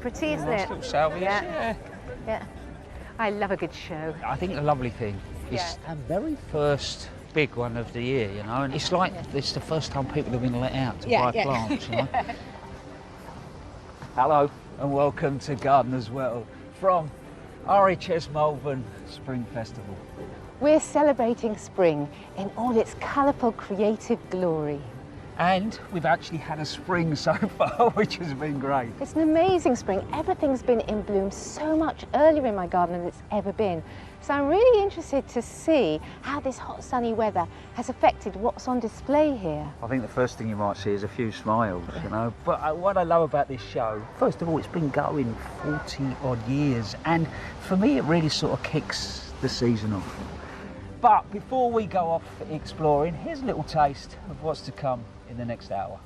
pretty, isn't Nice it? little salvias, yeah. Yeah. I love a good show. I think the lovely thing is our very first big one of the year, you know, and it's like it's the first time people have been let out to buy plants, you know. Hello and welcome to Gardener's World from RHS Malvern Spring Festival. We're celebrating spring in all its colourful, creative glory. And we've actually had a spring so far, which has been great. It's an amazing spring. Everything's been in bloom so much earlier in my garden than it's ever been. So I'm really interested to see how this hot, sunny weather has affected what's on display here. I think the first thing you might see is a few smiles, you know. But what I love about this show, first of all, it's been going 40 odd years. And for me, it really sort of kicks the season off. But before we go off exploring, here's a little taste of what's to come in the next hour.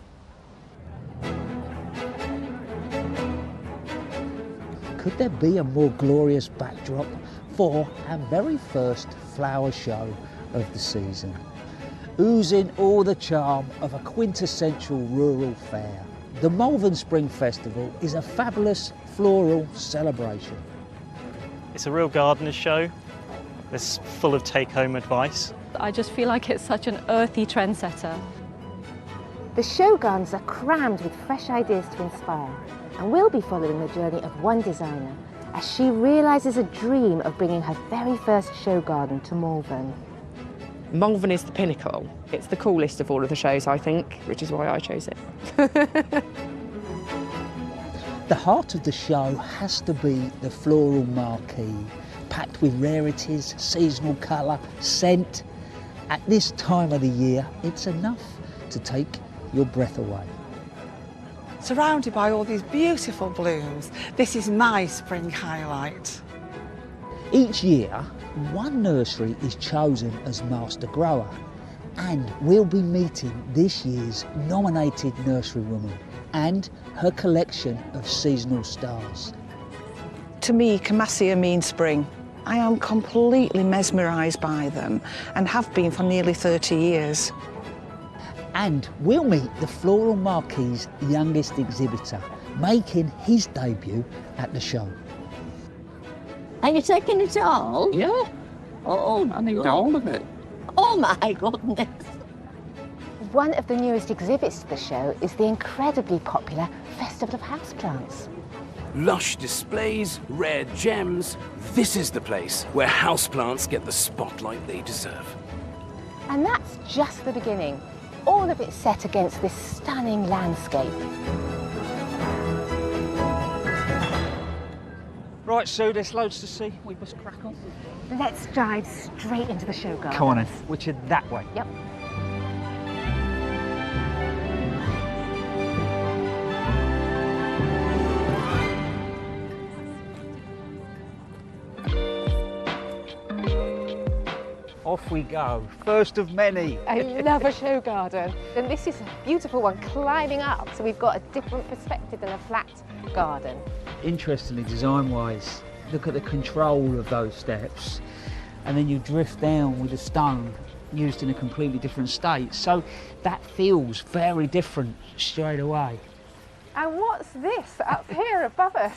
Could there be a more glorious backdrop for our very first flower show of the season? Oozing all the charm of a quintessential rural fair. The Malvern Spring Festival is a fabulous floral celebration. It's a real gardener's show. It's full of take-home advice. I just feel like it's such an earthy trendsetter. The show gardens are crammed with fresh ideas to inspire, and we'll be following the journey of one designer as she realises a dream of bringing her very first show garden to Malvern. Malvern is the pinnacle. It's the coolest of all of the shows, I think, which is why I chose it. The heart of the show has to be the floral marquee, packed with rarities, seasonal colour, scent. At this time of the year, it's enough to take your breath away. Surrounded by all these beautiful blooms, this is my spring highlight. Each year, one nursery is chosen as master grower, and we'll be meeting this year's nominated nurserywoman and her collection of seasonal stars. To me, Camassia means spring. I am completely mesmerised by them and have been for nearly 30 years. And we'll meet the Floral Marquee's youngest exhibitor, making his debut at the show. Are you taking it all? Yeah. Oh, I need all of it. Oh my goodness. One of the newest exhibits to the show is the incredibly popular Festival of Houseplants. Lush displays, rare gems. This is the place where houseplants get the spotlight they deserve. And that's just the beginning. All of it set against this stunning landscape. Right, Sue, there's loads to see. We must crack on. Let's dive straight into the show garden. Come on in, which is that way. Yep. Off we go. First of many. I love a show garden. And this is a beautiful one, climbing up, so we've got a different perspective than a flat garden. Interestingly, design-wise, look at the control of those steps, and then you drift down with a stone used in a completely different state. So that feels very different straight away. And what's this up here above us?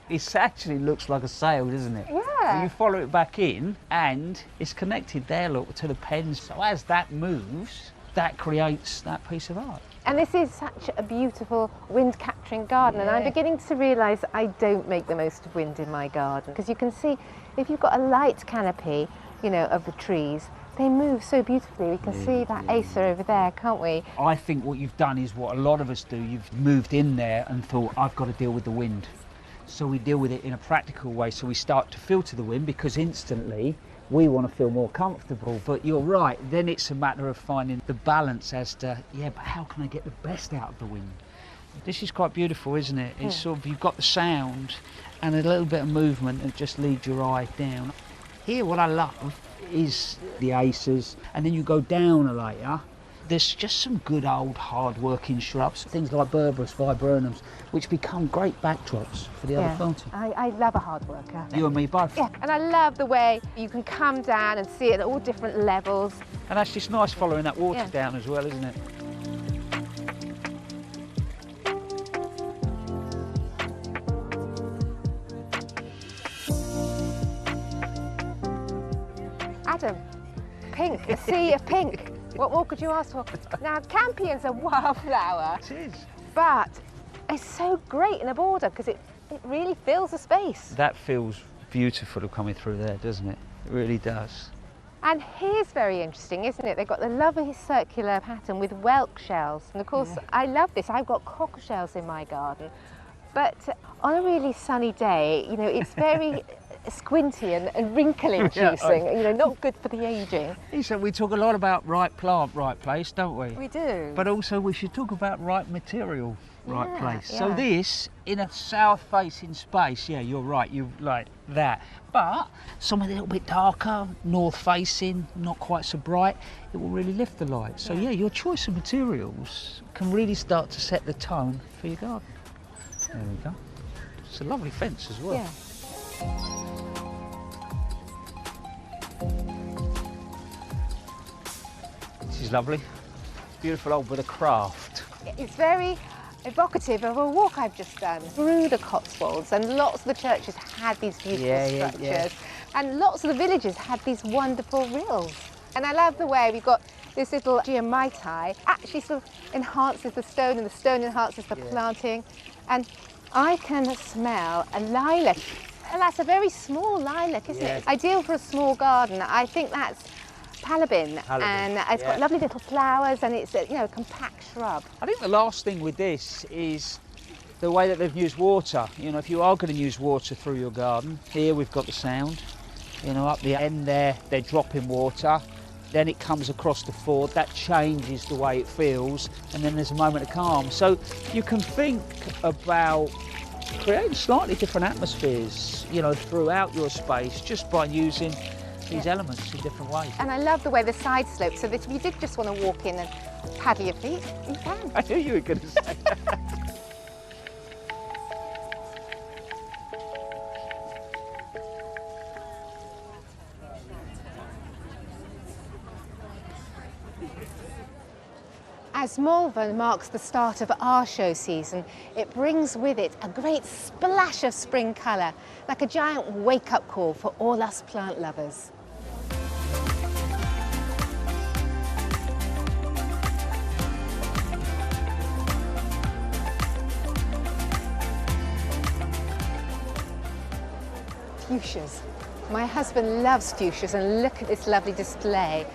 It actually looks like a sail, doesn't it? Yeah. So you follow it back in, and it's connected there, look, to the pens. So as that moves, that creates that piece of art. And this is such a beautiful wind-capturing garden, and I'm beginning to realise I don't make the most of wind in my garden. Because you can see, if you've got a light canopy, you know, of the trees, they move so beautifully. We can see that acer over there, can't we? I think what you've done is what a lot of us do. You've moved in there and thought, I've got to deal with the wind. So we deal with it in a practical way. So we start to filter the wind, because instantly we want to feel more comfortable. But you're right, then it's a matter of finding the balance as to, yeah, but how can I get the best out of the wind? This is quite beautiful, isn't it? It's sort of, you've got the sound and a little bit of movement that just leads your eye down. Here, what I love is the acers, and then you go down a layer. There's just some good old hard-working shrubs, things like Berberis, viburnums, which become great backdrops for the other planting. I love a hard worker. You and me both. Yeah, and I love the way you can come down and see it at all different levels. And that's just nice following that water down as well, isn't it? Adam, pink, a sea of pink. What more could you ask for? Now, campion's a wildflower. It is. But it's so great in a border because it really fills the space. That feels beautiful coming through there, doesn't it? It really does. And here's very interesting, isn't it? They've got the lovely circular pattern with whelk shells. And of course, I love this. I've got cockle shells in my garden. But on a really sunny day, you know, it's very squinty and wrinkle inducing, you know, not good for the aging. So we talk a lot about right plant, right place, don't we? We do. But also we should talk about right material, right Yeah, place. yeah. So this, in a south-facing space, yeah, you're right, you like that. But somewhere a little bit darker, north-facing, not quite so bright, it will really lift the light. So yeah, your choice of materials can really start to set the tone for your garden. There we go. It's a lovely fence as well. Yeah. This is lovely. Beautiful old bit of craft. It's very evocative of a walk I've just done through the Cotswolds, and lots of the churches had these beautiful structures, and lots of the villages had these wonderful rills. And I love the way we've got this little geomite actually sort of enhances the stone, and the stone enhances the planting. And I can smell a lilac, and that's a very small lilac, isn't it? Ideal for a small garden. I think that's palabin, and it's got lovely little flowers, and it's a, you know, compact shrub. I think the last thing with this is the way that they've used water. You know, if you are going to use water through your garden, here we've got the sound. You know, up the end there, they're dropping water. Then it comes across the ford, that changes the way it feels, and then there's a moment of calm. So you can think about creating slightly different atmospheres, you know, throughout your space just by using these elements in different ways. And I love the way the side slopes, so that if you did just want to walk in and paddle your feet, you can. I knew you were going to say that. As Malvern marks the start of our show season, it brings with it a great splash of spring colour, like a giant wake-up call for all us plant lovers. Fuchsias. My husband loves fuchsias, and look at this lovely display.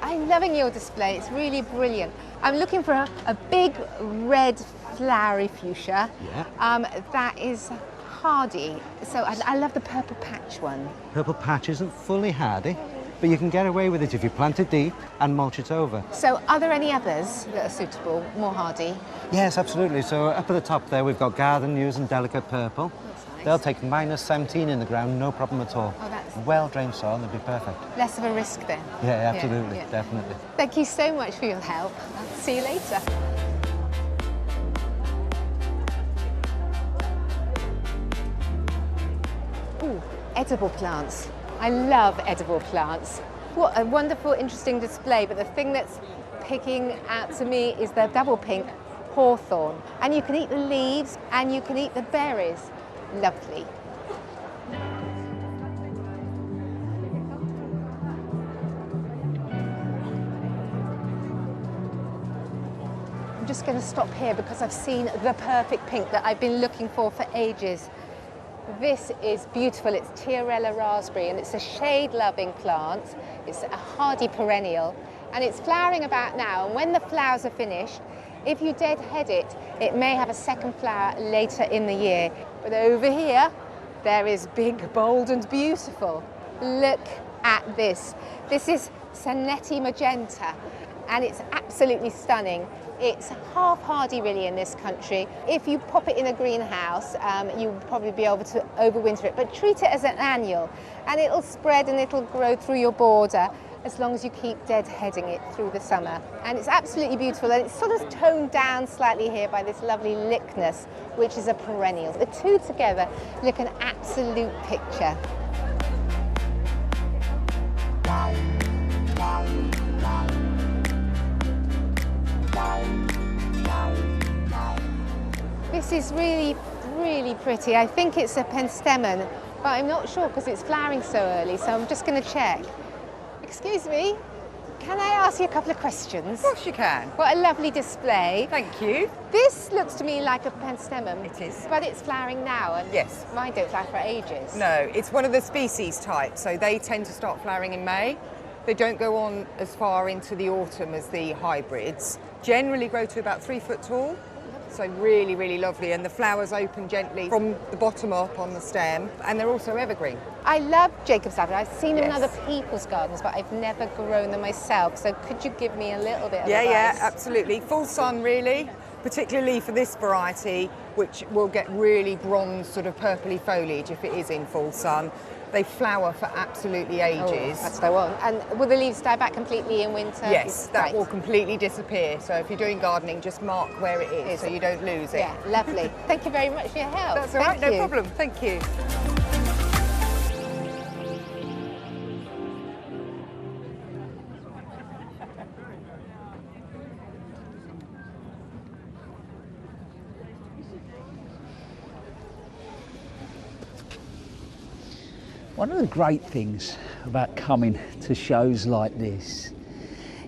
I'm loving your display, it's really brilliant. I'm looking for a big red flowery fuchsia that is hardy. So I love the purple patch one. Purple patch isn't fully hardy, but you can get away with it if you plant it deep and mulch it over. So are there any others that are suitable, more hardy? Yes, absolutely. So up at the top there we've got garden news and delicate purple. They'll take -17 in the ground, no problem at all. Oh, that's well-drained soil, they'll be perfect. less of a risk then. Yeah, absolutely, definitely. Thank you so much for your help. I'll see you later. Ooh, edible plants. I love edible plants. What a wonderful, interesting display, but the thing that's picking out to me is the double pink hawthorn. And you can eat the leaves and you can eat the berries. Lovely. I'm just going to stop here because I've seen the perfect pink that I've been looking for ages. This is beautiful. It's Tiarella raspberry, and it's a shade-loving plant. It's a hardy perennial, and it's flowering about now. And when the flowers are finished, if you deadhead it, it may have a second flower later in the year. But over here, there is big, bold and beautiful. Look at this. This is Sanetti magenta, and it's absolutely stunning. It's half hardy really in this country. If you pop it in a greenhouse, you'll probably be able to overwinter it, but treat it as an annual, and it'll spread and it'll grow through your border as long as you keep deadheading it through the summer. And it's absolutely beautiful, and it's sort of toned down slightly here by this lovely lickness, which is a perennial. The two together look an absolute picture. This is really, really pretty. I think it's a penstemon, but I'm not sure because it's flowering so early, so I'm just going to check. Excuse me, can I ask you a couple of questions? Of course you can. What a lovely display. Thank you. This looks to me like a penstemon. It is. But it's flowering now, and yes, mine don't flower for ages. No, it's one of the species type, so they tend to start flowering in May. They don't go on as far into the autumn as the hybrids. Generally grow to about 3 foot tall. So really, really lovely, and the flowers open gently from the bottom up on the stem, and they're also evergreen. I love Jacob's lavender. I've seen them in Yes. other people's gardens, but I've never grown them myself. So could you give me a little bit of Yeah, advice? absolutely. Full sun, really, particularly for this variety, which will get really bronze, sort of purpley foliage if it is in full sun. They flower for absolutely ages. Oh, that's what I want. And will the leaves die back completely in winter? Yes, that Right. will completely disappear. So if you're doing gardening, just mark where it is so you don't lose it. Yeah, lovely. Thank you very much for your help. That's all right, Thank no you. problem. Thank you. One of the great things about coming to shows like this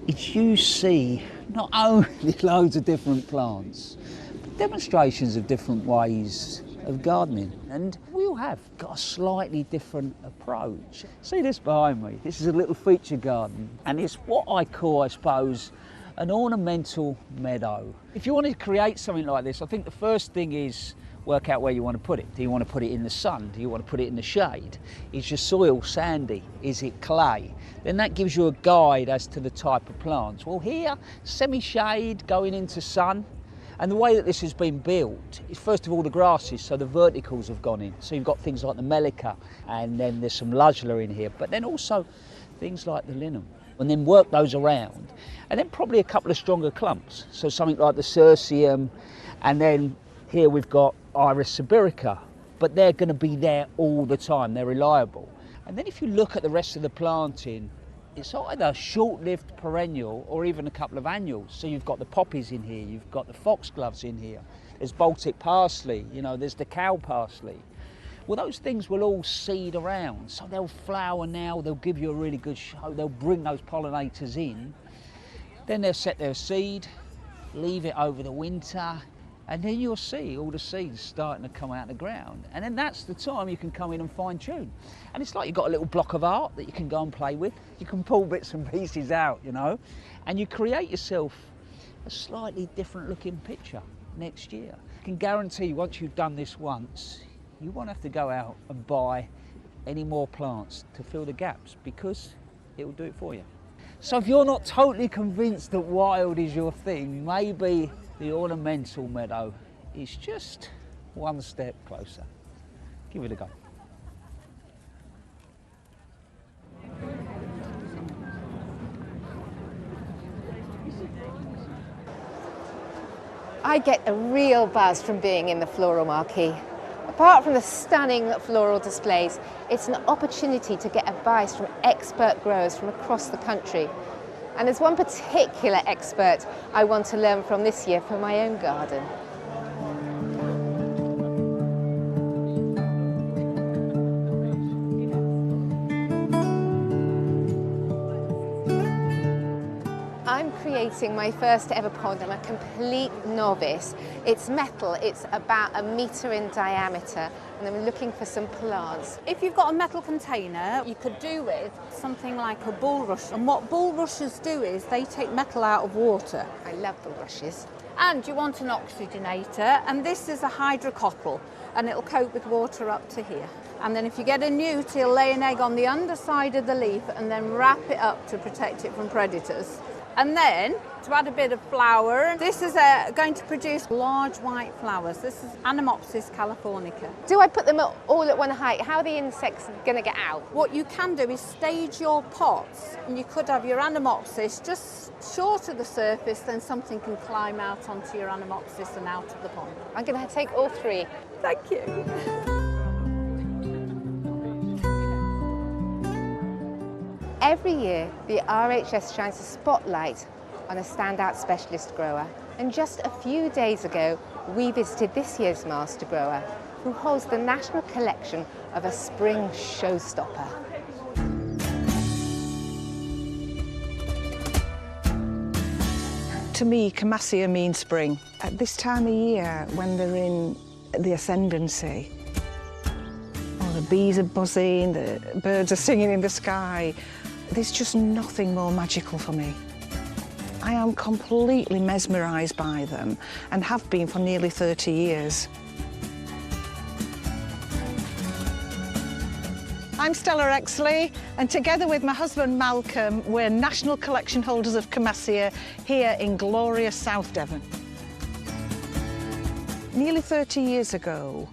is you see not only loads of different plants, but demonstrations of different ways of gardening. And we all have got a slightly different approach. See this behind me? This is a little feature garden, and it's what I call, I suppose, an ornamental meadow. If you want to create something like this, I think the first thing is work out where you want to put it. Do you want to put it in the sun? Do you want to put it in the shade? Is your soil sandy? Is it clay? Then that gives you a guide as to the type of plants. Well, here, semi-shade going into sun. And the way that this has been built is, first of all, the grasses, so the verticals have gone in. So you've got things like the melica, and then there's some luzula in here, but then also things like the linum. And then work those around. And then probably a couple of stronger clumps. So something like the cirsium, and then here we've got Iris sibirica, but they're going to be there all the time, they're reliable. And then if you look at the rest of the planting, it's either short-lived perennial or even a couple of annuals. So you've got the poppies in here, you've got the foxgloves in here, there's Baltic parsley, you know, there's the cow parsley. Well, those things will all seed around, so they'll flower now, they'll give you a really good show, they'll bring those pollinators in, then they'll set their seed, leave it over the winter, and then you'll see all the seeds starting to come out of the ground. And then that's the time you can come in and fine tune. And it's like you've got a little block of art that you can go and play with. You can pull bits and pieces out, you know, and you create yourself a slightly different looking picture next year. I can guarantee once you've done this once, you won't have to go out and buy any more plants to fill the gaps, because it will do it for you. So if you're not totally convinced that wild is your thing, maybe the ornamental meadow is just one step closer. Give it a go. I get a real buzz from being in the floral marquee. Apart from the stunning floral displays, it's an opportunity to get advice from expert growers from across the country. And there's one particular expert I want to learn from this year for my own garden. I'm creating my first ever pond. I'm a complete novice. It's metal, it's about 1 metre in diameter, and I'm looking for some plants. If you've got a metal container, you could do with something like a bulrush. And what bulrushes do is they take metal out of water. I love bulrushes. And you want an oxygenator, and this is a hydrocotyle, and it'll coat with water up to here. And then if you get a newt, he'll lay an egg on the underside of the leaf and then wrap it up to protect it from predators. And then, to add a bit of flower, this is going to produce large white flowers. This is Anemopsis californica. Do I put them all at one height? How are the insects going to get out? What you can do is stage your pots, and you could have your Anemopsis just short of the surface, then something can climb out onto your Anemopsis and out of the pond. I'm going to take all three. Thank you. Every year, the RHS shines a spotlight on a standout specialist grower. And just a few days ago, we visited this year's master grower, who holds the national collection of a spring showstopper. To me, Camassia means spring. At this time of year, when they're in the ascendancy, the bees are buzzing, the birds are singing in the sky, there's just nothing more magical for me. I am completely mesmerised by them and have been for nearly 30 years. I'm Stella Exley, and together with my husband Malcolm, we're national collection holders of Camassia here in glorious South Devon. Nearly 30 years ago,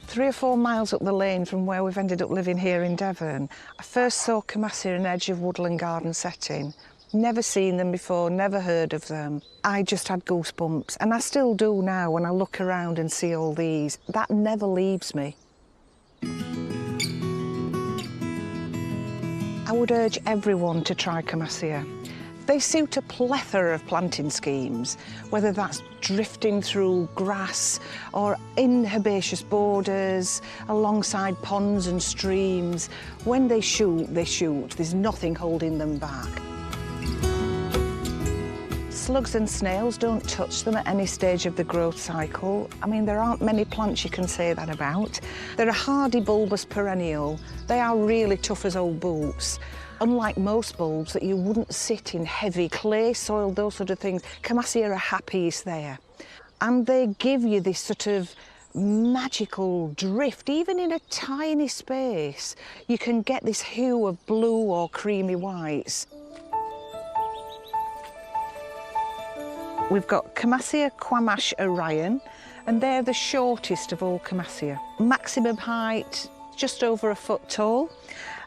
3 or 4 miles up the lane from where we've ended up living here in Devon, I first saw Camassia in an edge of woodland garden setting. Never seen them before, never heard of them. I just had goosebumps, and I still do now when I look around and see all these. That never leaves me. I would urge everyone to try Camassia. They suit a plethora of planting schemes, whether that's drifting through grass or in herbaceous borders, alongside ponds and streams. When they shoot, they shoot. There's nothing holding them back. Slugs and snails don't touch them at any stage of the growth cycle. I mean, there aren't many plants you can say that about. They're a hardy bulbous perennial. They are really tough as old boots. Unlike most bulbs that you wouldn't sit in heavy clay soil, those sort of things, Camassia are happiest there. And they give you this sort of magical drift, even in a tiny space. You can get this hue of blue or creamy whites. We've got Camassia Quamash Orion, and they're the shortest of all Camassia. Maximum height, just over 1 foot tall.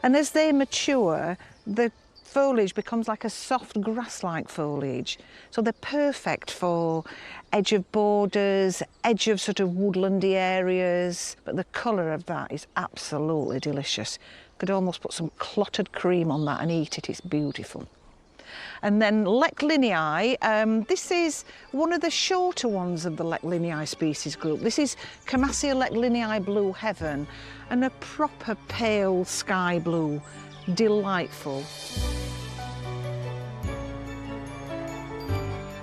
And as they mature, the foliage becomes like a soft grass-like foliage. So they're perfect for edge of borders, edge of sort of woodlandy areas. But the colour of that is absolutely delicious. Could almost put some clotted cream on that and eat it, it's beautiful. And then Leclinii, this is one of the shorter ones of the Leclinii species group. This is Camassia Leclinii Blue Heaven, and a proper pale sky blue, delightful.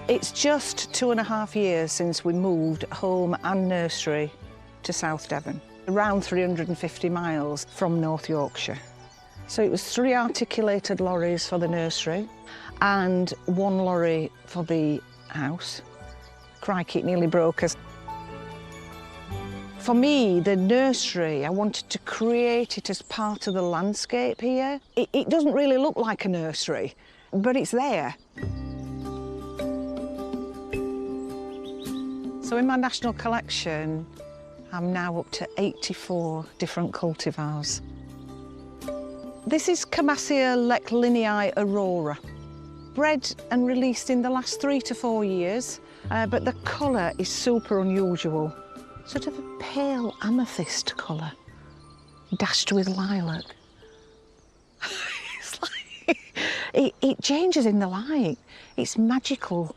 It's just 2.5 years since we moved home and nursery to South Devon, around 350 miles from North Yorkshire. So it was 3 articulated lorries for the nursery and 1 lorry for the house. Crikey, it nearly broke us. For me, the nursery, I wanted to create it as part of the landscape here. It doesn't really look like a nursery, but it's there. So in my national collection, I'm now up to 84 different cultivars. This is Camassia Leclinii Aurora. Bred and released in the last 3 to 4 years, but the colour is super unusual. Sort of a pale amethyst colour, dashed with lilac. It's like, it changes in the light. It's magical.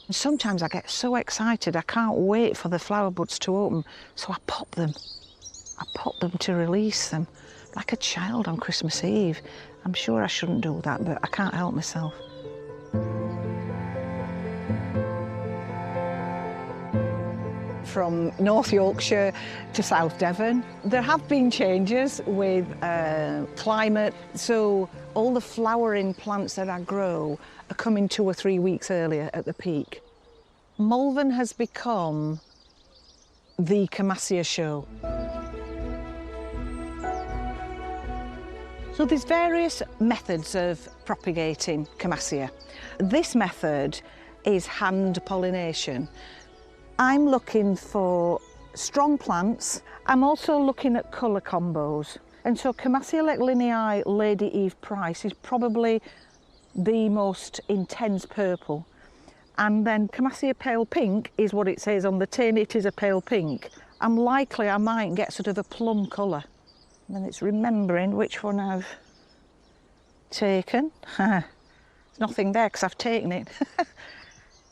And sometimes I get so excited, I can't wait for the flower buds to open, so I pop them. I pop them to release them, like a child on Christmas Eve. I'm sure I shouldn't do that, but I can't help myself. From North Yorkshire to South Devon, there have been changes with climate, so all the flowering plants that I grow are coming 2 or 3 weeks earlier at the peak. Malvern has become the Camassia show. So there's various methods of propagating Camassia. This method is hand pollination. I'm looking for strong plants. I'm also looking at colour combos. And so Camassia Leclinii Lady Eve Price is probably the most intense purple. And then Camassia Pale Pink is what it says on the tin, it is a pale pink. I'm likely I might get sort of a plum colour. And then it's remembering which one I've taken. There's nothing there because I've taken it.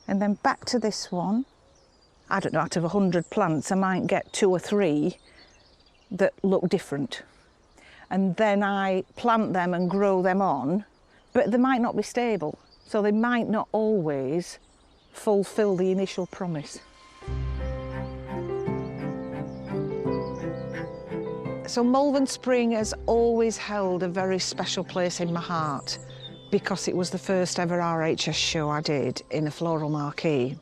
And then back to this one. I don't know, out of 100 plants, I might get 2 or 3 that look different. And then I plant them and grow them on, but they might not be stable. So they might not always fulfil the initial promise. So Malvern Spring has always held a very special place in my heart because it was the first ever RHS show I did in a floral marquee.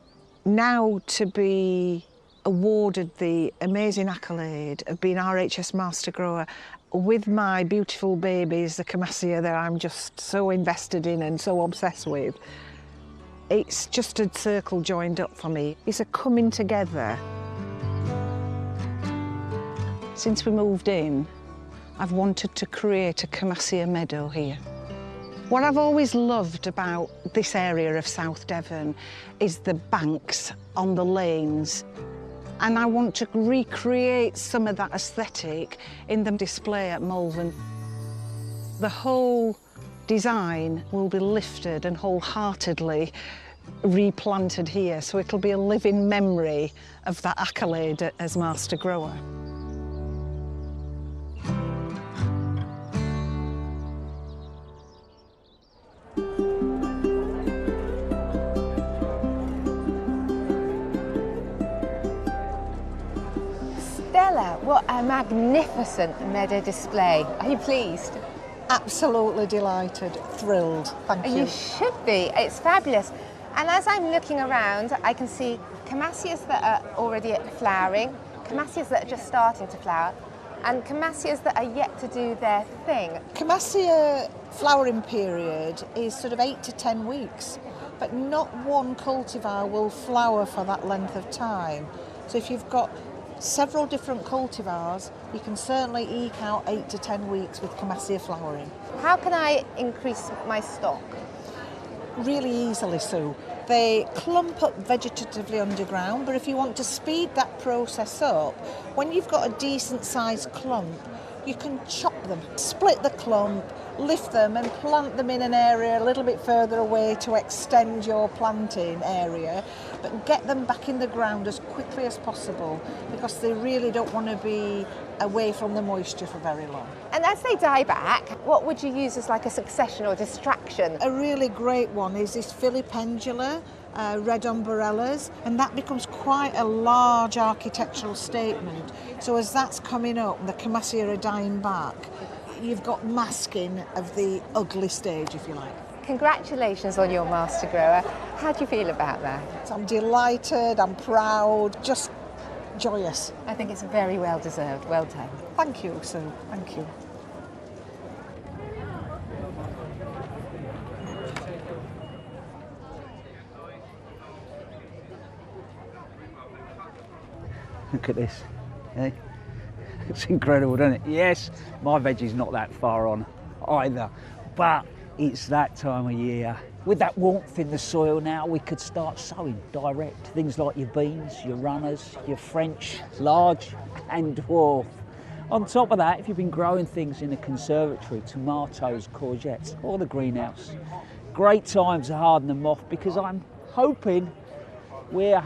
Now to be awarded the amazing accolade of being RHS Master Grower with my beautiful babies, the Camassia, that I'm just so invested in and so obsessed with, it's just a circle joined up for me. It's a coming together. Since we moved in, I've wanted to create a Camassia meadow here. What I've always loved about this area of South Devon is the banks on the lanes. And I want to recreate some of that aesthetic in the display at Malvern. The whole design will be lifted and wholeheartedly replanted here, so it'll be a living memory of that accolade as Master Grower. What a magnificent meadow display. Are you pleased? Absolutely delighted, thrilled, thank you. You should be, it's fabulous. And as I'm looking around, I can see Camassias that are already flowering, Camassias that are just starting to flower, and Camassias that are yet to do their thing. Camassia flowering period is sort of 8 to 10 weeks, but not one cultivar will flower for that length of time. So if you've got several different cultivars, you can certainly eke out 8 to 10 weeks with Camassia flowering. How can I increase my stock? Really easily, Sue. They clump up vegetatively underground, but if you want to speed that process up, when you've got a decent sized clump, you can chop them, split the clump, lift them and plant them in an area a little bit further away to extend your planting area, but get them back in the ground as quickly as possible because they really don't want to be away from the moisture for very long. And as they die back, what would you use as like a succession or distraction? A really great one is this filipendula, red umbrellas, and that becomes quite a large architectural statement. So as that's coming up and the Camassia are dying back, you've got masking of the ugly stage, if you like. Congratulations on your Master Grower. How do you feel about that? I'm delighted, I'm proud, just joyous. I think it's very well deserved. Well done. Thank you, Sue. Thank you. Look at this. Eh? It's incredible, isn't it? Yes, my veggie's not that far on either, but it's that time of year. With that warmth in the soil now, we could start sowing direct. Things like your beans, your runners, your French, large and dwarf. On top of that, if you've been growing things in a conservatory, tomatoes, courgettes, or the greenhouse, great time to harden them off because I'm hoping we're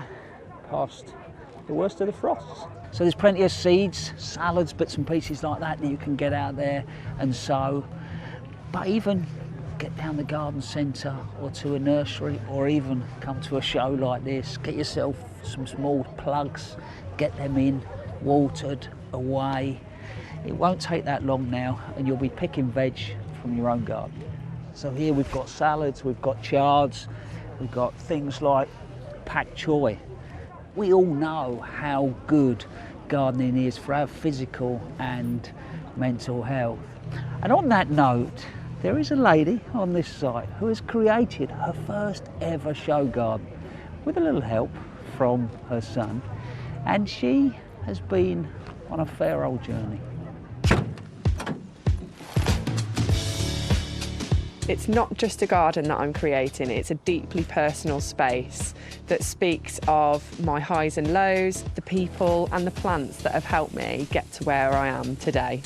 past the worst of the frosts. So there's plenty of seeds, salads, bits and pieces like that you can get out there and sow. But even get down the garden centre or to a nursery or even come to a show like this, get yourself some small plugs, get them in, watered, away. It won't take that long now and you'll be picking veg from your own garden. So here we've got salads, we've got chards, we've got things like pak choy. We all know how good gardening is for our physical and mental health. And on that note, there is a lady on this site who has created her first ever show garden with a little help from her son, and she has been on a fair old journey. It's not just a garden that I'm creating, it's a deeply personal space that speaks of my highs and lows, the people and the plants that have helped me get to where I am today.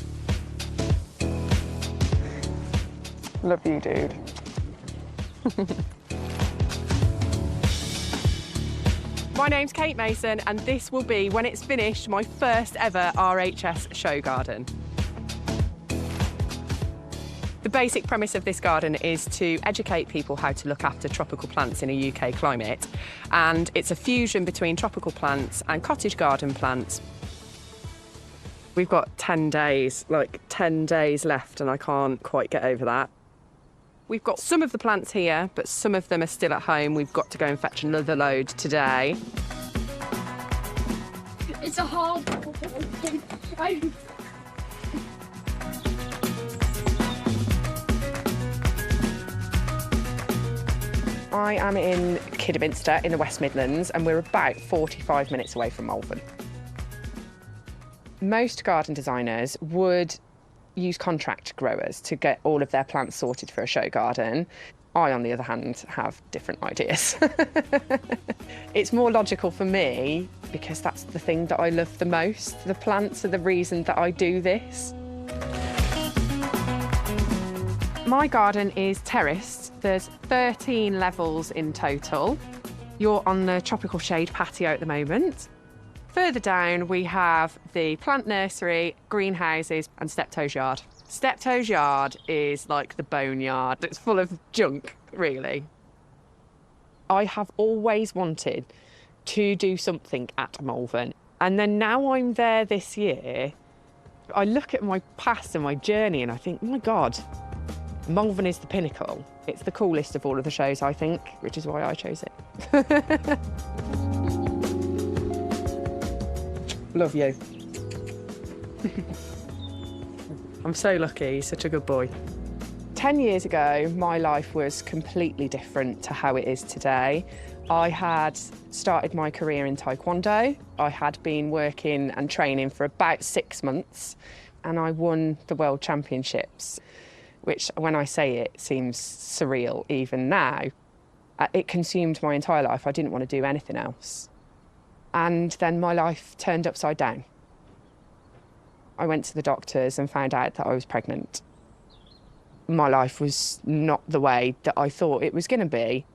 Love you, dude. My name's Kate Mason and this will be, when it's finished, my first ever RHS show garden. The basic premise of this garden is to educate people how to look after tropical plants in a UK climate, and it's a fusion between tropical plants and cottage garden plants. We've got 10 days, like 10 days left, and I can't quite get over that. We've got some of the plants here, but some of them are still at home. We've got to go and fetch another load today. It's a hard I am in Kidderminster in the West Midlands, and we're about 45 minutes away from Malvern. Most garden designers would use contract growers to get all of their plants sorted for a show garden. I, on the other hand, have different ideas. It's more logical for me because that's the thing that I love the most. The plants are the reason that I do this. My garden is terraced. There's 13 levels in total. You're on the tropical shade patio at the moment. Further down, we have the plant nursery, greenhouses, and Steptoe's yard. Steptoe's yard is like the boneyard. It's full of junk, really. I have always wanted to do something at Malvern. And then now I'm there this year, I look at my past and my journey and I think, my God, Malvern is the pinnacle. It's the coolest of all of the shows, I think, which is why I chose it. Love you. I'm so lucky, he's such a good boy. 10 years ago, my life was completely different to how it is today. I had started my career in Taekwondo. I had been working and training for about 6 months, and I won the World Championships, which, when I say it, seems surreal even now. It consumed my entire life. I didn't want to do anything else. And then my life turned upside down. I went to the doctors and found out that I was pregnant. My life was not the way that I thought it was going to be.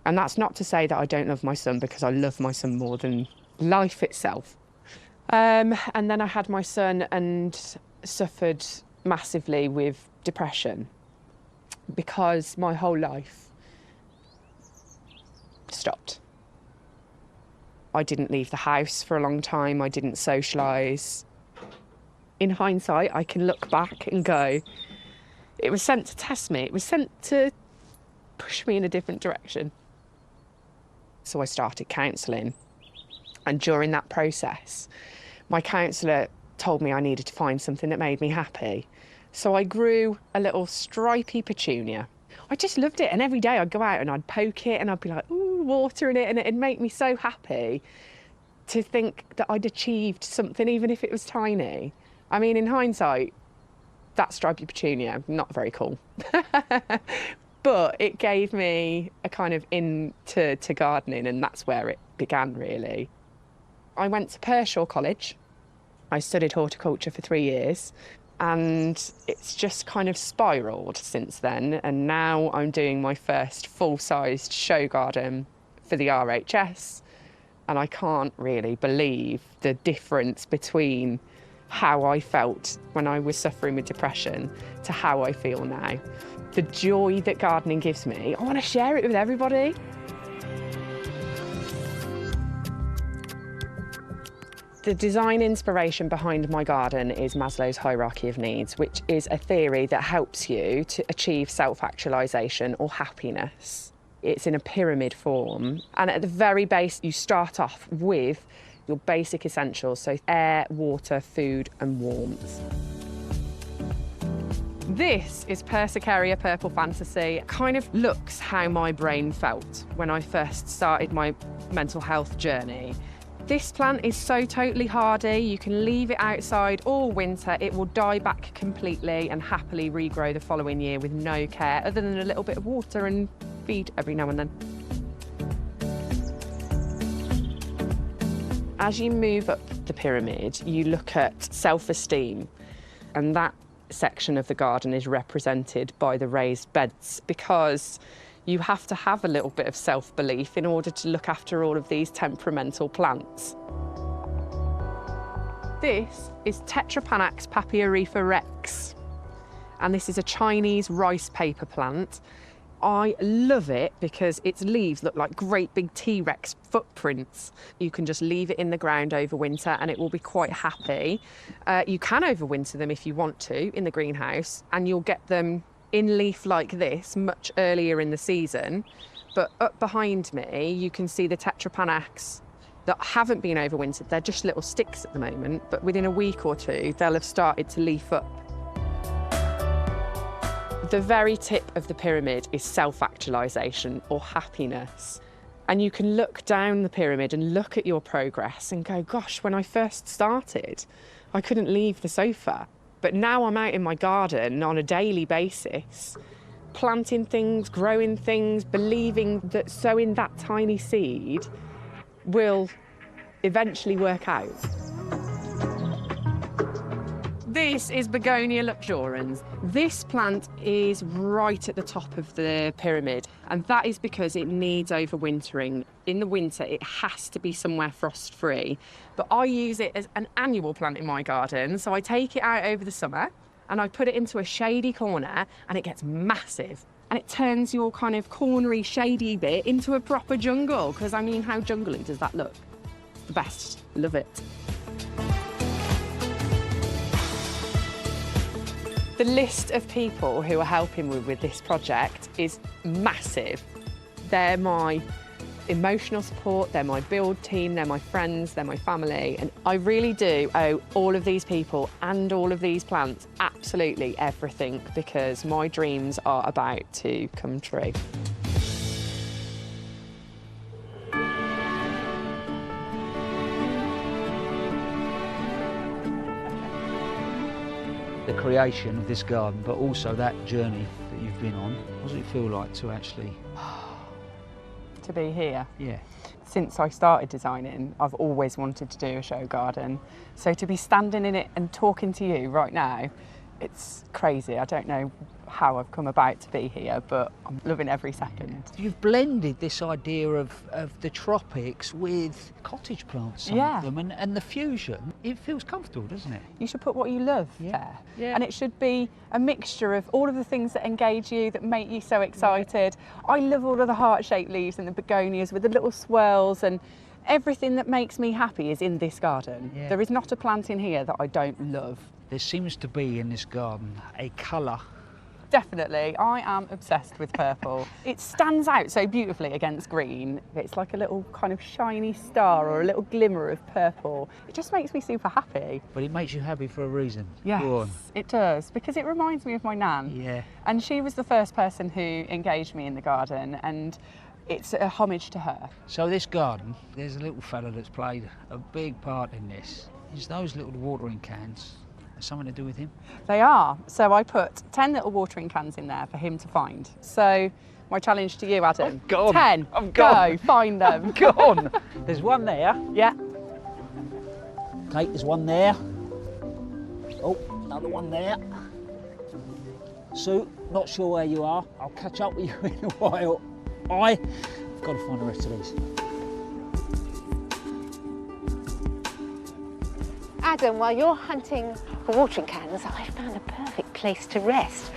And that's not to say that I don't love my son, because I love my son more than life itself. And then I had my son and suffered massively with depression because my whole life stopped. I didn't leave the house for a long time. I didn't socialise. In hindsight, I can look back and go, it was sent to test me. It was sent to push me in a different direction. So I started counselling. And during that process, my counsellor told me I needed to find something that made me happy. So I grew a little stripy petunia. I just loved it, and every day I'd go out and I'd poke it and I'd be like, ooh, watering it, and it'd make me so happy to think that I'd achieved something, even if it was tiny. I mean, in hindsight, that stripy petunia, not very cool. But it gave me a kind of into gardening, and that's where it began, really. I went to Pershore College. I studied horticulture for 3 years, and it's just kind of spiralled since then. And now I'm doing my first full-sized show garden for the RHS, and I can't really believe the difference between how I felt when I was suffering with depression to how I feel now. The joy that gardening gives me, I want to share it with everybody. The design inspiration behind my garden is Maslow's hierarchy of needs, which is a theory that helps you to achieve self-actualization or happiness. It's in a pyramid form, and at the very base you start off with your basic essentials, so air, water, food and warmth. This is Persicaria Purple Fantasy. It kind of looks how my brain felt when I first started my mental health journey. This plant is so totally hardy. You can leave it outside all winter. It will die back completely and happily regrow the following year with no care, other than a little bit of water and feed every now and then. As you move up the pyramid, you look at self-esteem, and that section of the garden is represented by the raised beds, because you have to have a little bit of self-belief in order to look after all of these temperamental plants. This is Tetrapanax papyrifera rex, And this is a Chinese rice paper plant. I love it because its leaves look like great big T-Rex footprints. You can just leave it in the ground over winter and it will be quite happy. You can overwinter them if you want to in the greenhouse, and you'll get them in leaf like this much earlier in the season. But up behind me, you can see the tetrapanax that haven't been overwintered. They're just little sticks at the moment, but within a week or two, they'll have started to leaf up. The very tip of the pyramid is self-actualization, or happiness. And you can look down the pyramid and look at your progress and go, gosh, when I first started, I couldn't leave the sofa. But now I'm out in my garden on a daily basis, planting things, growing things, believing that sowing that tiny seed will eventually work out. This is Begonia luxurians. This plant is right at the top of the pyramid, and that is because it needs overwintering. In the winter, it has to be somewhere frost-free. But I use it as an annual plant in my garden, so I take it out over the summer and I put it into a shady corner and it gets massive. And it turns your kind of cornery, shady bit into a proper jungle, because I mean, how jungly does that look? The best. Love it. The list of people who are helping me with this project is massive. They're my emotional support, they're my build team, they're my friends, they're my family, and I really do owe all of these people and all of these plants absolutely everything, because my dreams are about to come true. The creation of this garden, but also that journey that you've been on. What does it feel like to actually... To be here? Yeah. Since I started designing, I've always wanted to do a show garden. So to be standing in it and talking to you right now, it's crazy. I don't know how I've come about to be here, but I'm loving every second. You've blended this idea of the tropics with cottage plants, some of them, and the fusion. It feels comfortable, doesn't it? You should put what you love there. Yeah. And it should be a mixture of all of the things that engage you, that make you so excited. I love all of the heart-shaped leaves and the begonias with the little swirls, and everything that makes me happy is in this garden. Yeah. There is not a plant in here that I don't love. There seems to be in this garden a colour. Definitely, I am obsessed with purple. It stands out so beautifully against green. It's like a little kind of shiny star or a little glimmer of purple. It just makes me super happy. But it makes you happy for a reason. Yes, Go on. it does, because it reminds me of my nan. Yeah. And she was the first person who engaged me in the garden, and it's a homage to her. So this garden, there's a little fella that's played a big part in this. Is those little watering cans something to do with him? They are. So I put 10 little watering cans in there for him to find. So my challenge to you, Adam. I'm gone. 10. I'm gone. Go, find them. I'm gone. There's one there. Yeah. Okay, there's one there. Oh, another one there. Sue, not sure where you are. I'll catch up with you in a while. I've got to find the rest of these. Adam, while you're hunting for watering cans, I found a perfect place to rest.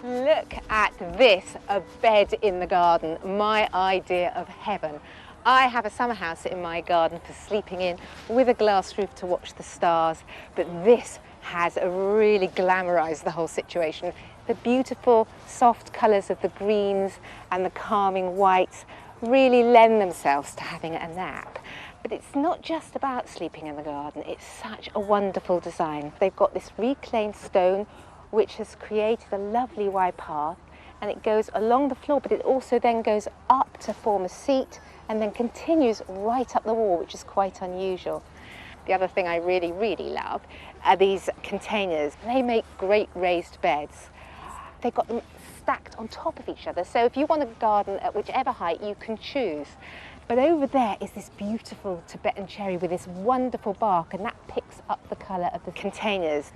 Look at this, a bed in the garden, my idea of heaven. I have a summer house in my garden for sleeping in with a glass roof to watch the stars, but this has really glamorised the whole situation. The beautiful soft colours of the greens and the calming whites really lend themselves to having a nap. But it's not just about sleeping in the garden, it's such a wonderful design. They've got this reclaimed stone which has created a lovely wide path, and it goes along the floor, but it also then goes up to form a seat and then continues right up the wall, which is quite unusual. The other thing I really, really love are these containers. They make great raised beds. They've got them stacked on top of each other, so if you want a garden at whichever height, you can choose. But over there is this beautiful Tibetan cherry with this wonderful bark, and that picks up the colour of the containers.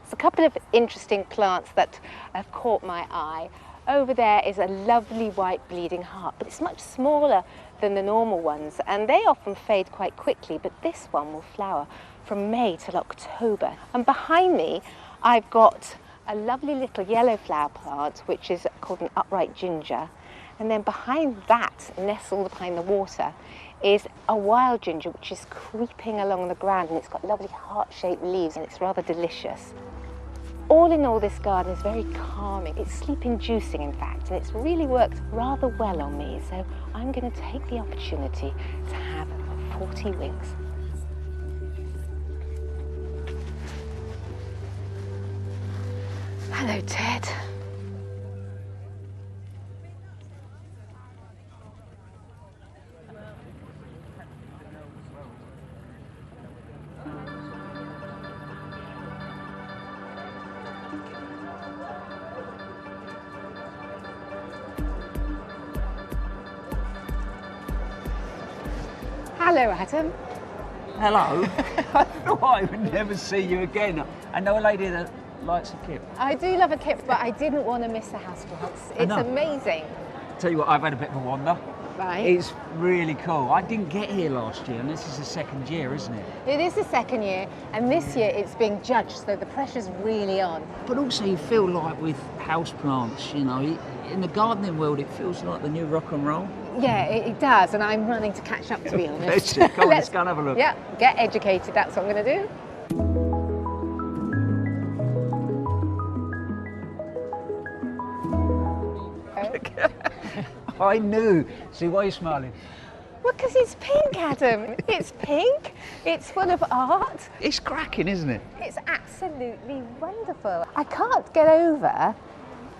There's a couple of interesting plants that have caught my eye. Over there is a lovely white bleeding heart, but it's much smaller than the normal ones, and they often fade quite quickly, but this one will flower from May till October. And behind me, I've got a lovely little yellow flower plant, which is called an upright ginger. And then behind that, nestled behind the water, is a wild ginger, which is creeping along the ground, and it's got lovely heart-shaped leaves, and it's rather delicious. All in all, this garden is very calming. It's sleep-inducing, in fact, and it's really worked rather well on me. So I'm going to take the opportunity to have 40 wings. Hello, Ted. Hello, Adam. Hello. I thought I would never see you again. I know a lady that likes a kip. I do love a kip, but I didn't want to miss the houseplants. It's amazing. Tell you what, I've had a bit of a wander. Right. It's really cool. I didn't get here last year, and this is the second year, isn't it? It is the second year, and this year it's being judged, so the pressure's really on. But also you feel like with houseplants, you know, in the gardening world, it feels like the new rock and roll. Yeah, it does, and I'm running to catch up, to be honest. Come on, let's go and have a look. Yeah, get educated, that's what I'm going to do. I knew. See, why are you smiling? Well, because it's pink, Adam. It's pink. It's full of art. It's cracking, isn't it? It's absolutely wonderful. I can't get over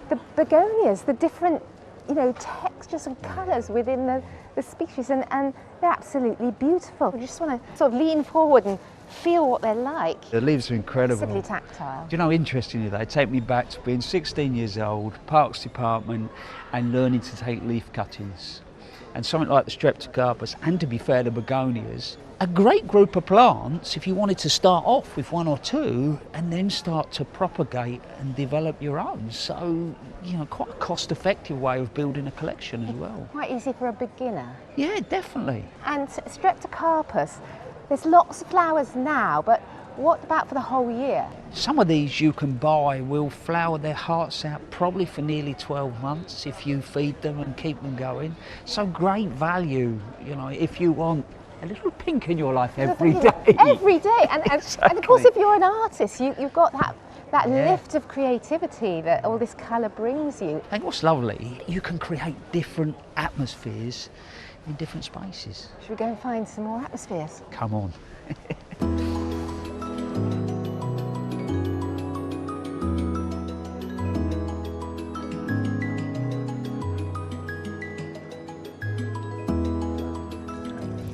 the begonias, the different, you know, textures and colours within the species, and they're absolutely beautiful. You just want to sort of lean forward and feel what they're like. The leaves are incredible. Simply tactile. Do you know, interestingly, they take me back to being 16 years old, Parks Department, and learning to take leaf cuttings. And something like the streptocarpus, and to be fair, the begonias, a great group of plants if you wanted to start off with one or two and then start to propagate and develop your own. So, you know, quite a cost-effective way of building a collection as well. Quite easy for a beginner. Yeah, definitely. And streptocarpus, there's lots of flowers now, but what about for the whole year? Some of these you can buy will flower their hearts out probably for nearly 12 months if you feed them and keep them going. So great value, you know, if you want a little pink in your life every day. Every day. And of course, if you're an artist, you've got that lift of creativity that all this colour brings you. And what's lovely, you can create different atmospheres in different spaces. Should we go and find some more atmospheres? Come on.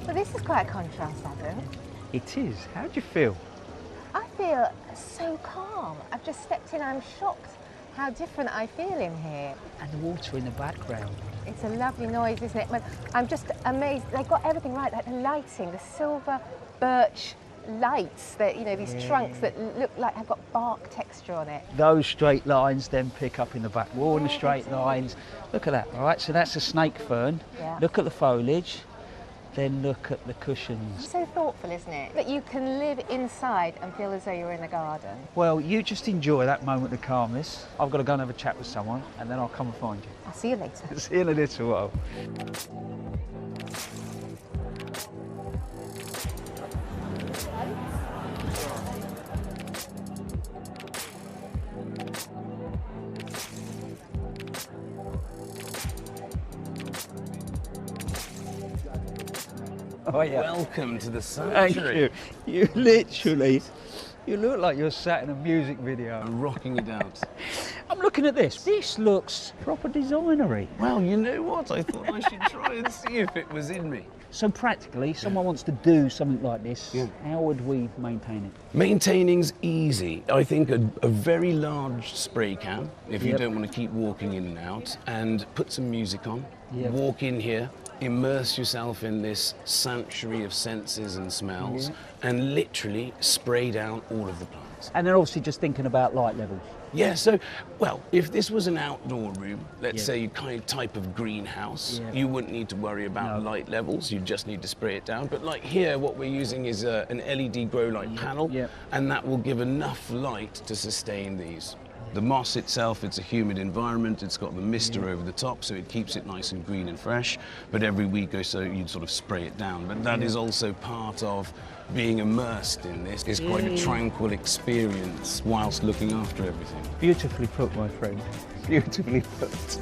Well, this is quite a contrast, Adam. It is. How do you feel? I feel so calm. I've just stepped in, I'm shocked how different I feel in here. And the water in the background. It's a lovely noise, isn't it? But I'm just amazed. They got everything right, like the lighting, the silver birch lights, that, you know, these trunks that look like have got bark texture on it. Those straight lines then pick up in the back wall, and the straight lines. Look at that, all right? So that's a snake fern. Yeah. Look at the foliage. Then look at the cushions. So thoughtful, isn't it? That you can live inside and feel as though you're in a garden. Well, you just enjoy that moment of calmness. I've got to go and have a chat with someone, and then I'll come and find you. I'll see you later. See you in a little while. Oh, yeah. Welcome to the sanctuary. Thank you. You literally, you look like you're sat in a music video. I'm rocking it out. I'm looking at this. This looks proper designery. Well, you know what? I thought I should try and see if it was in me. So practically, someone wants to do something like this, how would we maintain it? Maintaining's easy. I think a very large spray can, if you don't want to keep walking in and out, and put some music on, walk in here, immerse yourself in this sanctuary of senses and smells, and literally spray down all of the plants. And then obviously just thinking about light levels. Yeah, so, well, if this was an outdoor room, let's say you kind of type of greenhouse, you wouldn't need to worry about light levels, you just need to spray it down. But like here, what we're using is an LED grow light panel, and that will give enough light to sustain these. The moss itself, it's a humid environment, it's got the mister over the top, so it keeps it nice and green and fresh, but every week or so you'd sort of spray it down. But that is also part of being immersed in this. It's quite a tranquil experience whilst looking after everything. Beautifully put, my friend. Beautifully put.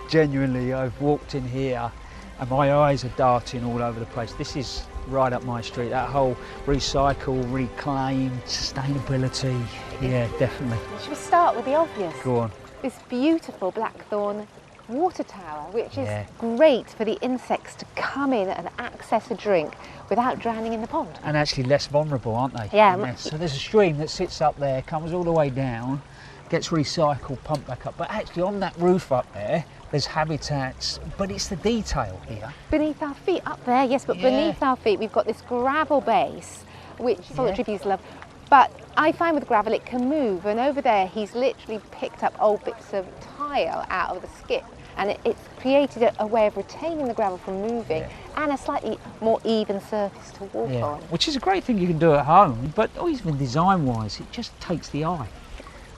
Genuinely, I've walked in here and my eyes are darting all over the place. This is right up my street, that whole recycle, reclaim, sustainability. Yeah, definitely. Should we start with the obvious? Go on. This beautiful blackthorn water tower, which is great for the insects to come in and access a drink without drowning in the pond. And actually less vulnerable, aren't they? Yeah. So there's a stream that sits up there, comes all the way down, gets recycled, pumped back up. But actually on that roof up there, there's habitats, but it's the detail here. Beneath our feet up there, yes, but beneath our feet we've got this gravel base, which tributes love. But I find with gravel it can move, and over there he's literally picked up old bits of tile out of the skip, and it's created a way of retaining the gravel from moving and a slightly more even surface to walk on. Which is a great thing you can do at home, but even design-wise, it just takes the eye.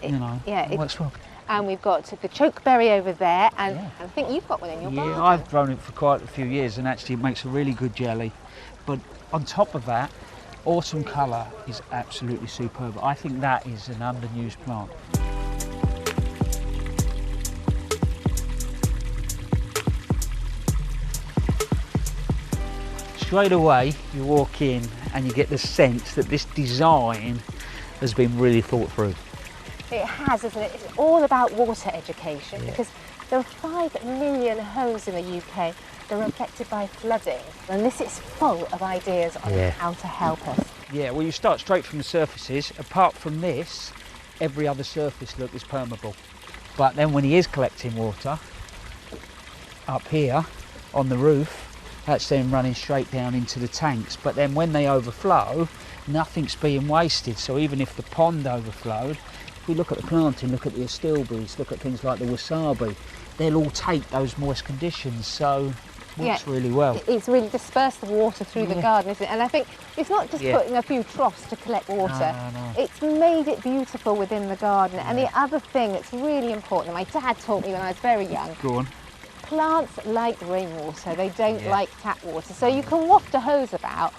You know, it works well. And we've got the chokeberry over there, and I think you've got one in your garden. Yeah, I've grown it for quite a few years, and actually it makes a really good jelly. But on top of that, autumn colour is absolutely superb. I think that is an underused plant. Straight away, you walk in and you get the sense that this design has been really thought through. It has, isn't it? It's all about water education, because there are 5 million homes in the UK that are affected by flooding, and this is full of ideas on how to help us. Yeah, well, you start straight from the surfaces. Apart from this, every other surface look is permeable. But then when he is collecting water, up here on the roof, that's then running straight down into the tanks. But then when they overflow, nothing's being wasted. So even if the pond overflowed, if we look at the planting, look at the astilbes, look at things like the wasabi, they'll all take those moist conditions. So works really well. It's really dispersed the water through the garden, isn't it? And I think it's not just putting a few troughs to collect water. No. It's made it beautiful within the garden. And the other thing that's really important, my dad taught me when I was very young. Go on. Plants like rainwater, they don't like tap water. So you can waft a hose about,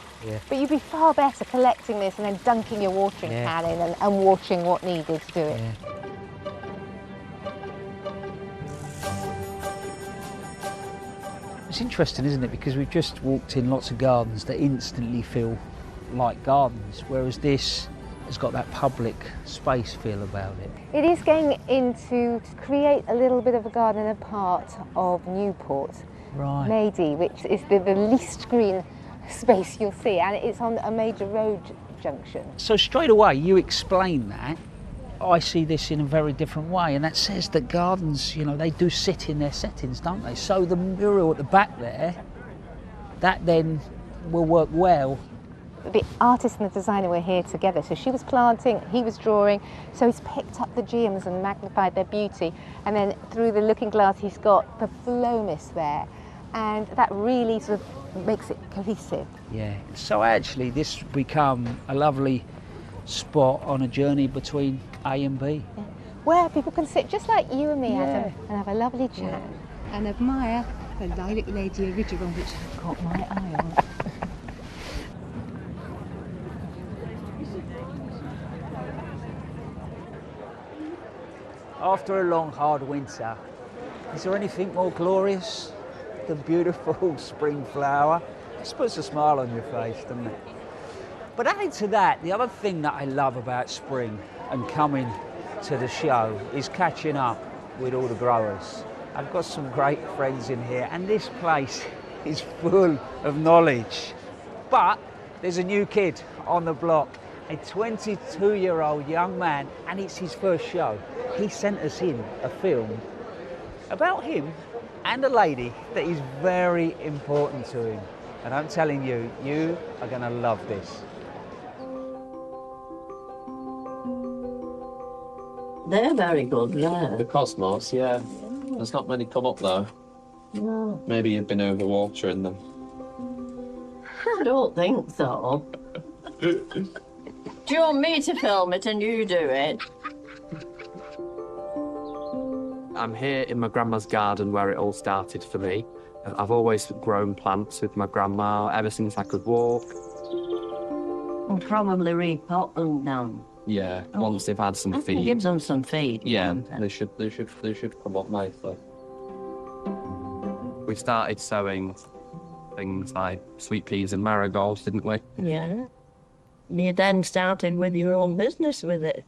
but you'd be far better collecting this and then dunking your watering can in and watering what needed to do it. It's interesting, isn't it? Because we've just walked in lots of gardens that instantly feel like gardens, whereas this has got that public space feel about it. It is going into to create a little bit of a garden in a part of Newport, Mady, which is the least green space you'll see, and it's on a major road junction. So straight away you explain that, I see this in a very different way, and that says that gardens, you know, they do sit in their settings, don't they? So the mural at the back there, that then will work well. The artist and the designer were here together, so she was planting, he was drawing, so he's picked up the gems and magnified their beauty, and then through the looking glass he's got the flow-mist there, and that really sort of makes it cohesive. Yeah, so actually this become a lovely spot on a journey between A and B. Yeah. Where people can sit just like you and me, Adam, and have a lovely chat and admire the Lilac Lady original, which I've got my eye on. After a long, hard winter, is there anything more glorious than beautiful spring flower? Just puts a smile on your face, doesn't it? But added to that, the other thing that I love about spring and coming to the show is catching up with all the growers. I've got some great friends in here, and this place is full of knowledge. But there's a new kid on the block, a 22-year-old young man, and it's his first show. He sent us in a film about him and a lady that is very important to him. And I'm telling you, you are going to love this. They're very good, yeah. The cosmos, yeah. There's not many come up though. No. Maybe you've been overwatering them. I don't think so. Do you want me to film it and you do it? I'm here in my grandma's garden where it all started for me. I've always grown plants with my grandma ever since I could walk. I'll probably repot them now. Yeah, once they've had some feed. Give them some feed. Yeah, they should come up nicely. We started sowing things like sweet peas and marigolds, didn't we? Yeah. You then started with your own business with it.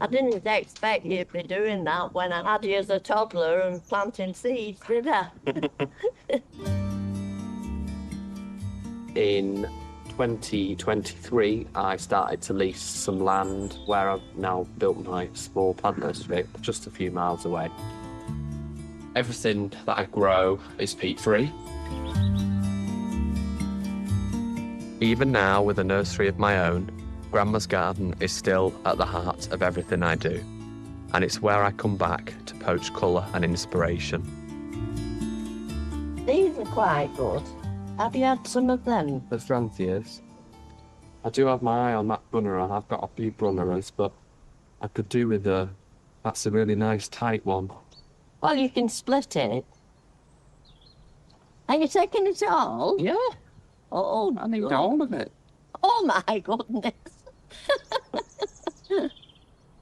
I didn't expect you'd be doing that when I had you as a toddler and planting seeds, did I? In 2023, I started to lease some land where I've now built my small plant nursery just a few miles away. Everything that I grow is peat-free. Even now, with a nursery of my own, Grandma's garden is still at the heart of everything I do, and it's where I come back to poach colour and inspiration. These are quite good. Have you had some of them? The Camassias. I do have my eye on that brunner. I've got a few brunners, but I could do with that's a really nice tight one. Well, you can split it. Are you taking it all? Yeah. Oh, I need all of it. Oh my goodness.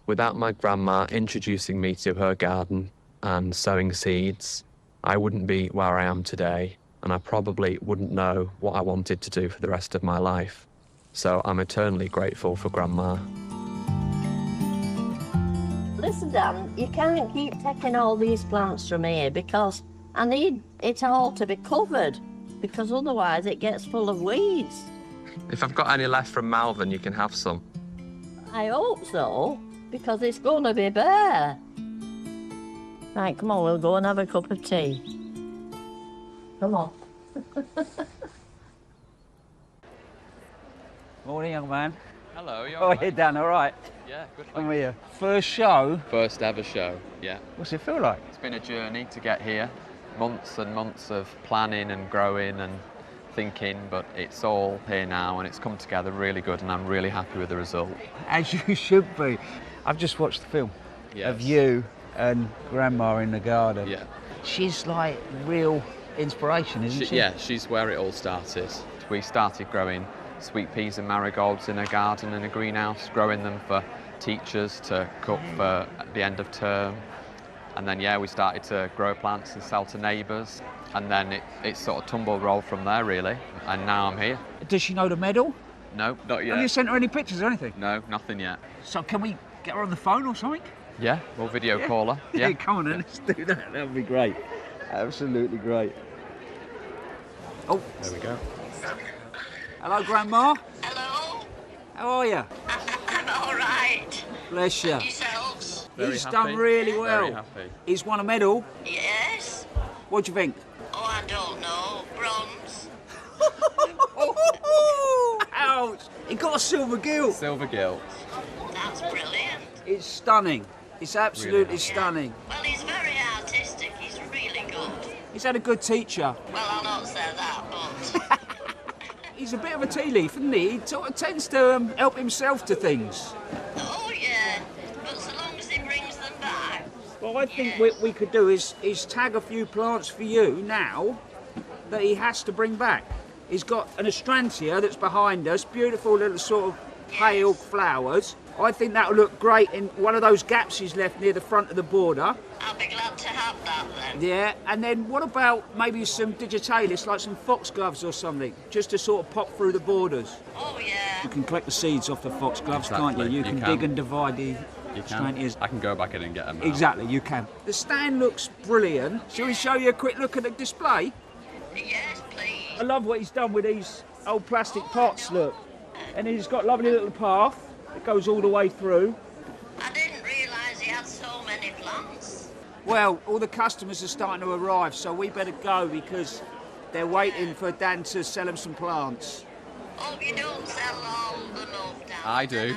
Without my grandma introducing me to her garden and sowing seeds, I wouldn't be where I am today, and I probably wouldn't know what I wanted to do for the rest of my life. So I'm eternally grateful for Grandma. Listen, Dan, you can't keep taking all these plants from here because I need it all to be covered, because otherwise it gets full of weeds. If I've got any left from Malvern, you can have some. I hope so, because it's going to be bare. Right, come on, we'll go and have a cup of tea. Come on. Morning, young man. Hello, you all right? Oh, hey, Dan, all right? Yeah, good. I'm here. First show? First ever show, yeah. What's it feel like? It's been a journey to get here. Months and months of planning and growing and thinking, but it's all here now and it's come together really good and I'm really happy with the result. As you should be. I've just watched the film of you and Grandma in the garden. Yeah. She's like real inspiration, isn't she? Yeah, she's where it all started. We started growing sweet peas and marigolds in a garden in a greenhouse, growing them for teachers to cook for the end of term. And then, yeah, we started to grow plants and sell to neighbours. And then it sort of tumbled roll from there, really. And now I'm here. Does she know the medal? No, not yet. Have you sent her any pictures or anything? No, nothing yet. So can we get her on the phone or something? Yeah, we'll video call her. Yeah, come on then, let's do that. That would be great. Absolutely great. Oh. There we go. Hello, Grandma. Hello. How are you? I'm all right. Bless you. And yourselves? He's done really well. Very happy. He's won a medal. Yes. What do you think? Oh, I don't know. Bronze. Ouch! He got a silver gilt. Silver gilt. That's brilliant. It's stunning. It's absolutely stunning. Well, he's very artistic. He's really good. He's had a good teacher. Well, I'll not say that, but... He's a bit of a tea leaf, isn't he? He sort of tends to help himself to things. Oh, yeah. But so long as he brings them back. Well, I think what we could do is tag a few plants for you now that he has to bring back. He's got an astrantia that's behind us, beautiful little sort of pale flowers. I think that'll look great in one of those gaps he's left near the front of the border. I'll be glad to have that then. Yeah, and then what about maybe some digitalis, like some foxgloves or something, just to sort of pop through the borders? Oh, yeah. You can collect the seeds off the foxgloves, Exactly. can't you? You can dig and divide the astrantias. I can go back in and get them out. Exactly, you can. The stand looks brilliant. Shall we show you a quick look at the display? Yes, please. I love what he's done with these old plastic pots, look. And he's got a lovely little path that goes all the way through. I didn't realise he had so many plants. Well, all the customers are starting to arrive, so we better go because they're waiting for Dan to sell them some plants. Oh, you don't sell all the milk down. I do.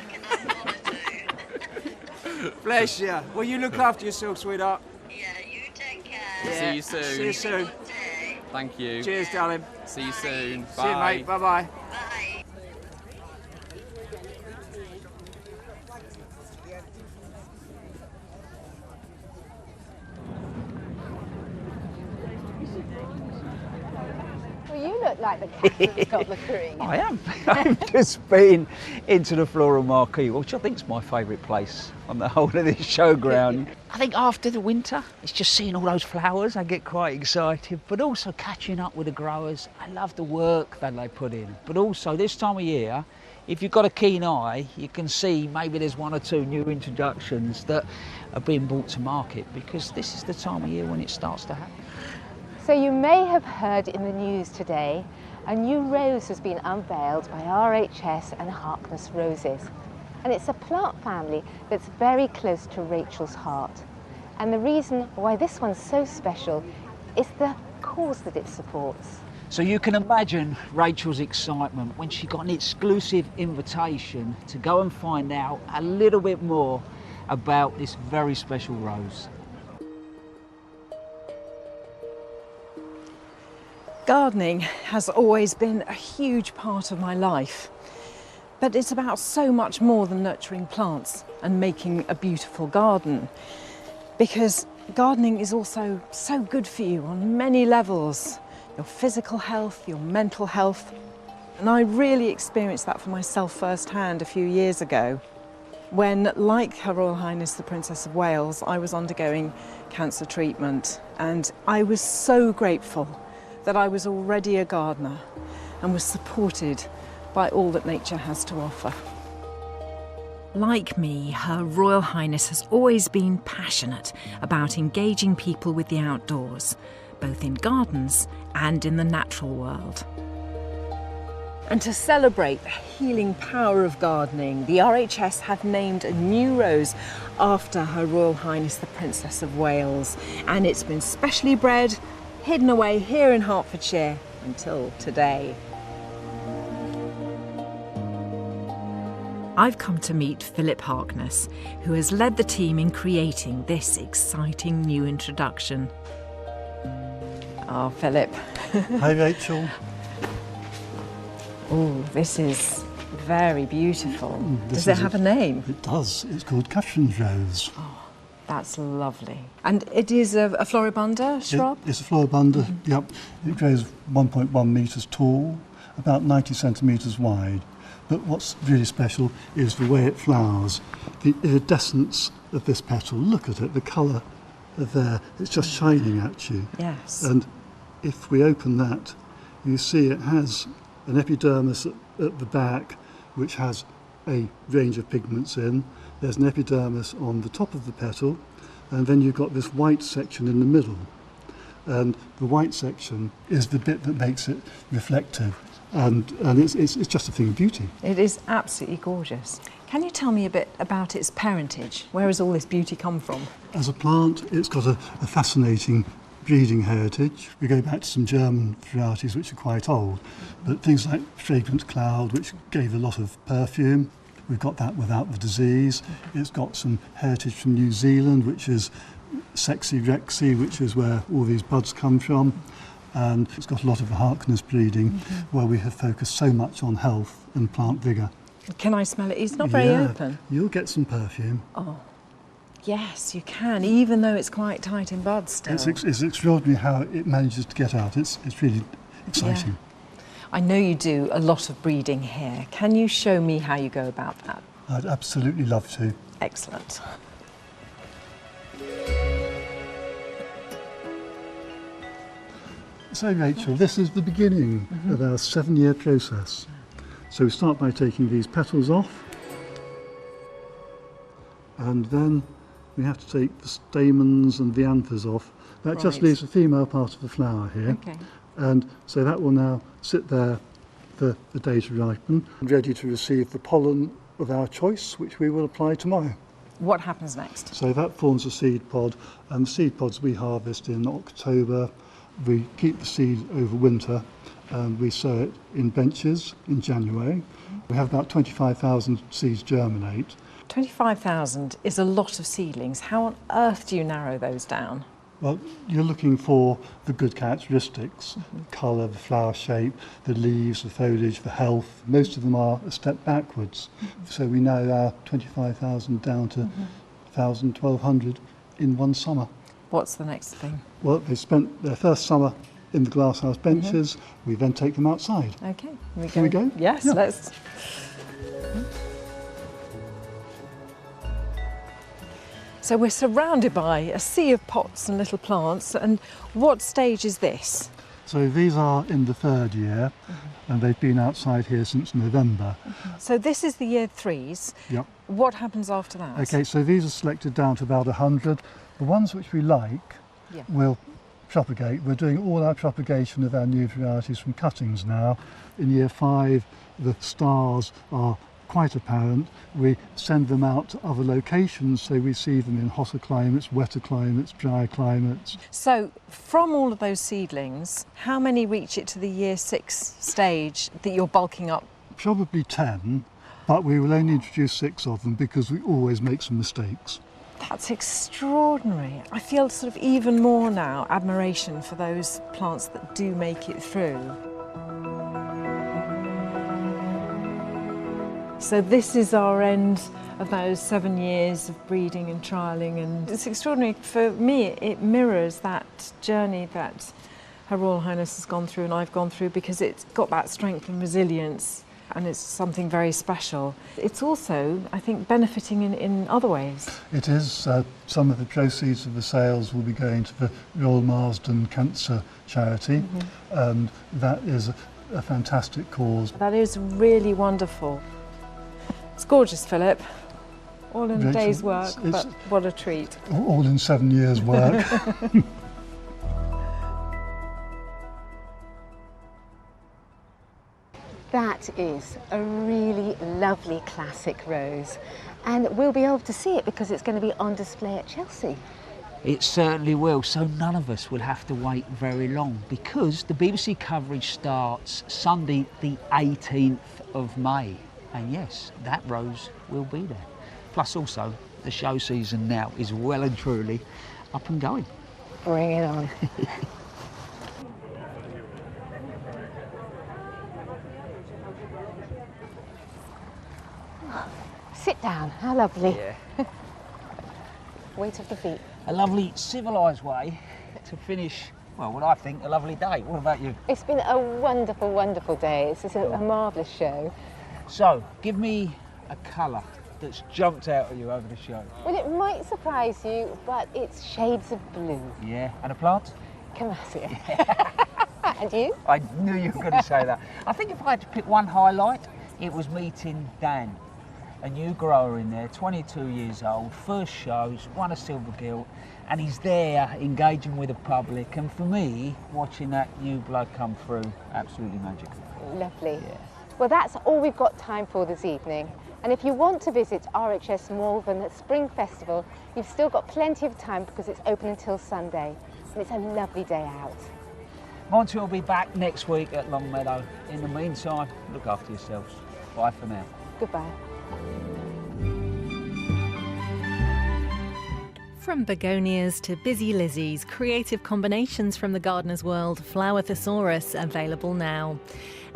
Bless you. Well, you look after yourself, sweetheart. Yeah, you take care. Yeah. See you soon. See you soon. Thank you. Cheers, darling. See you soon. Bye. See you, mate. Bye-bye. Well, you look like the cat that's got the cream. I am. I've just been into the Floral marquee, which I think is my favourite place on the whole of this showground. I think after the winter, it's just seeing all those flowers. I get quite excited, but also catching up with the growers. I love the work that they put in. But also this time of year, if you've got a keen eye, you can see maybe there's one or two new introductions that are being brought to market, because this is the time of year when it starts to happen. So you may have heard in the news today, a new rose has been unveiled by RHS and Harkness Roses. And it's a plant family that's very close to Rachel's heart. And the reason why this one's so special is the cause that it supports. So you can imagine Rachel's excitement when she got an exclusive invitation to go and find out a little bit more about this very special rose. Gardening has always been a huge part of my life, but it's about so much more than nurturing plants and making a beautiful garden, because gardening is also so good for you on many levels, your physical health, your mental health, and I really experienced that for myself firsthand a few years ago when, like Her Royal Highness the Princess of Wales, I was undergoing cancer treatment, and I was so grateful that I was already a gardener and was supported by all that nature has to offer. Like me, Her Royal Highness has always been passionate about engaging people with the outdoors, both in gardens and in the natural world. And to celebrate the healing power of gardening, the RHS have named a new rose after Her Royal Highness the Princess of Wales, and it's been specially bred, hidden away here in Hertfordshire until today. I've come to meet Philip Harkness, who has led the team in creating this exciting new introduction. Oh, Philip. Hi, Rachel. Oh, this is very beautiful. Does it have a name? It does. It's called Catherine's Rose. Oh, that's lovely. And it is a floribunda shrub? It's a floribunda, yep. It grows 1.1 metres tall, about 90 centimetres wide. But what's really special is the way it flowers. The iridescence of this petal, look at it, the colour of there, it's just shining at you. Yes. And if we open that, you see it has an epidermis at the back, which has a range of pigments in. There's an epidermis on the top of the petal, and then you've got this white section in the middle. And the white section is the bit that makes it reflective. And it's just a thing of beauty. It is absolutely gorgeous. Can you tell me a bit about its parentage? Where has all this beauty come from? As a plant, it's got a fascinating breeding heritage. We go back to some German varieties which are quite old, but things like fragrant cloud, which gave a lot of perfume. We've got that without the disease. It's got some heritage from New Zealand, which is sexy rexy, which is where all these buds come from. And it's got a lot of the Harkness breeding, where we have focused so much on health and plant vigour. Can I smell it? It's not very open. You'll get some perfume. Oh, yes, you can, even though it's quite tight in buds still. It's extraordinary how it manages to get out. It's really exciting. Yeah. I know you do a lot of breeding here. Can you show me how you go about that? I'd absolutely love to. Excellent. So Rachel, this is the beginning of our 7-year process. So we start by taking these petals off, and then we have to take the stamens and the anthers off. That just leaves the female part of the flower here. Okay. And so that will now sit there for the day to ripen, ready to receive the pollen of our choice, which we will apply tomorrow. What happens next? So that forms a seed pod, and the seed pods we harvest in October. We keep the seed over winter, and we sow it in benches in January. We have about 25,000 seeds germinate. 25,000 is a lot of seedlings. How on earth do you narrow those down? Well, you're looking for the good characteristics, colour, the flower shape, the leaves, the foliage, the health. Most of them are a step backwards. So we narrow our 25,000 down to 1,000, 1,200 in one summer. What's the next thing? Well, they spent their first summer in the glasshouse benches. We then take them outside. Okay, Can we go? Yes, Yeah. let's. So we're surrounded by a sea of pots and little plants, and what stage is this? So these are in the third year, and they've been outside here since November. So this is the year 3s. Yep. What happens after that? Okay, so these are selected down to about 100. The ones which we like, we'll propagate. We're doing all our propagation of our new varieties from cuttings now. In year 5, the stars are quite apparent. We send them out to other locations, so we see them in hotter climates, wetter climates, drier climates. So from all of those seedlings, how many reach it to the year 6 stage that you're bulking up? Probably 10, but we will only introduce 6 of them because we always make some mistakes. That's extraordinary. I feel sort of even more now admiration for those plants that do make it through. So this is our end of those 7 years of breeding and trialling, and it's extraordinary. For me, it mirrors that journey that Her Royal Highness has gone through and I've gone through, because it's got that strength and resilience, and it's something very special. It's also, I think, benefiting in other ways. It is. Some of the proceeds of the sales will be going to the Royal Marsden Cancer Charity, and that is a fantastic cause. That is really wonderful. It's gorgeous, Philip. All in a day's work, but what a treat. All in 7 years' work. That is a really lovely classic rose, and we'll be able to see it because it's going to be on display at Chelsea. It certainly will, so none of us will have to wait very long, because the BBC coverage starts Sunday the 18th of May. And yes, that rose will be there. Plus also, the show season now is well and truly up and going. Bring it on. Sit down, how lovely. Yeah. Weight of the feet. A lovely civilised way to finish, well, what I think a lovely day. What about you? It's been a wonderful, wonderful day. It's just a marvellous show. So, give me a colour that's jumped out at you over the show. Well, it might surprise you, but it's shades of blue. Yeah, and a plant? Camassia. And you? I knew you were going to say that. I think if I had to pick one highlight, it was meeting Dan, a new grower in there, 22 years old, first shows, won a silver gilt, and he's there engaging with the public. And for me, watching that new blood come through, absolutely magical. Lovely. Yeah. Well, that's all we've got time for this evening. And if you want to visit RHS Malvern Spring Festival, you've still got plenty of time because it's open until Sunday. And it's a lovely day out. Monty will be back next week at Longmeadow. In the meantime, look after yourselves. Bye for now. Goodbye. From begonias to busy lizzies, creative combinations from the gardener's world, Flower Thesaurus, available now.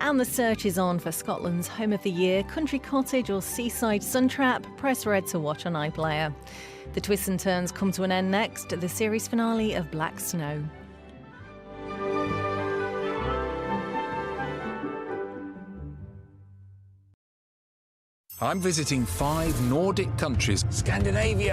And the search is on for Scotland's Home of the Year, Country Cottage or Seaside Suntrap. Press red to watch on iPlayer. The twists and turns come to an end next, the series finale of Black Snow. I'm visiting 5 Nordic countries, Scandinavia.